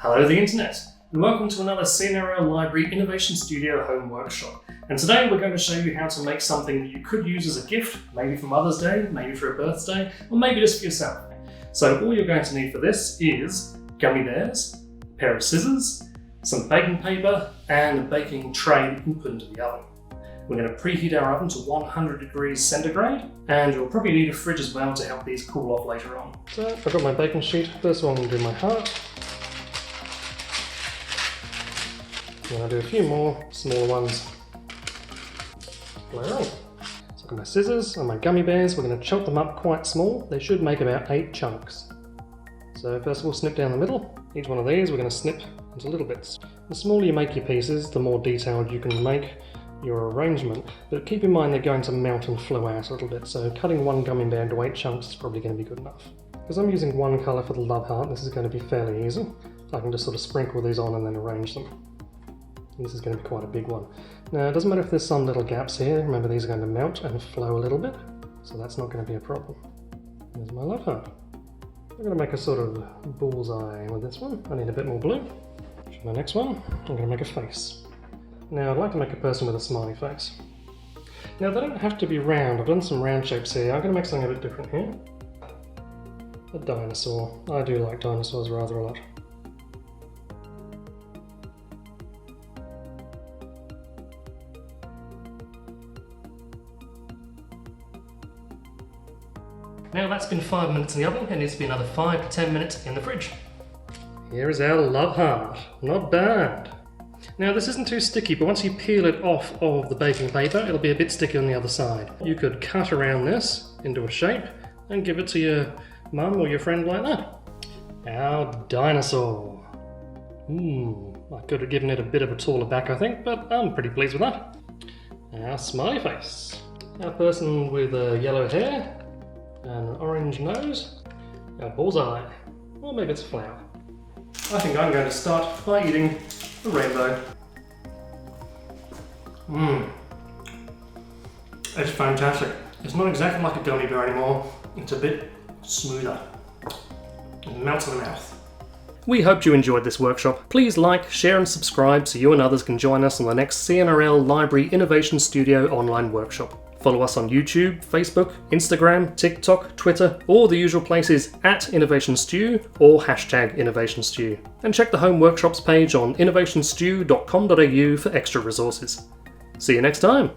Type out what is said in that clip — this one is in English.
Hello the internet, and welcome to another CNRL Library Innovation Studio home workshop. And today we're going to show you how to make something that you could use as a gift, maybe for Mother's Day, maybe for a birthday, or maybe just for yourself. So all you're going to need for this is gummy bears, a pair of scissors, some baking paper, and a baking tray that you can put into the oven. We're going to preheat our oven to 100 degrees centigrade, and you'll probably need a fridge as well to help these cool off later on. So I've got my baking sheet. First one will do my heart. And I'll do a few more smaller ones later on. So I've got my scissors and my gummy bears. We're going to chop them up quite small. They should make about 8 chunks. So first of all, snip down the middle. Each one of these we're going to snip into little bits. The smaller you make your pieces, the more detailed you can make your arrangement, but keep in mind they're going to melt and flow out a little bit, so cutting one gummy bear into 8 chunks is probably going to be good enough. Because I'm using one colour for the love heart, this is going to be fairly easy. I can just sort of sprinkle these on and then arrange them. This is going to be quite a big one. Now it doesn't matter if there's some little gaps here, remember these are going to melt and flow a little bit, so that's not going to be a problem. There's my love heart. I'm going to make a sort of bullseye with this one. I need a bit more blue. For my next one, I'm going to make a face. Now I'd like to make a person with a smiley face. Now they don't have to be round, I've done some round shapes here. I'm going to make something a bit different here. A dinosaur. I do like dinosaurs rather a lot. Now that's been 5 minutes in the oven, it needs to be another 5 to 10 minutes in the fridge. Here is our love heart. Not bad. Now this isn't too sticky, but once you peel it off of the baking paper, it'll be a bit sticky on the other side. You could cut around this into a shape and give it to your mum or your friend like that. Our dinosaur. I could have given it a bit of a taller back, I think, but I'm pretty pleased with that. Our smiley face. Our person with yellow hair and an orange nose. Our bullseye. Or maybe it's a flower. I think I'm going to start by eating the rainbow. It's fantastic. It's not exactly like a gummy bear anymore. It's a bit smoother. It melts in the mouth. We hope you enjoyed this workshop. Please like, share and subscribe so you and others can join us on the next CNRL Library Innovation Studio online workshop. Follow us on YouTube, Facebook, Instagram, TikTok, Twitter, all the usual places at Innovation Stew or hashtag Innovation Stew. And check the Home Workshops page on innovationstew.com.au for extra resources. See you next time!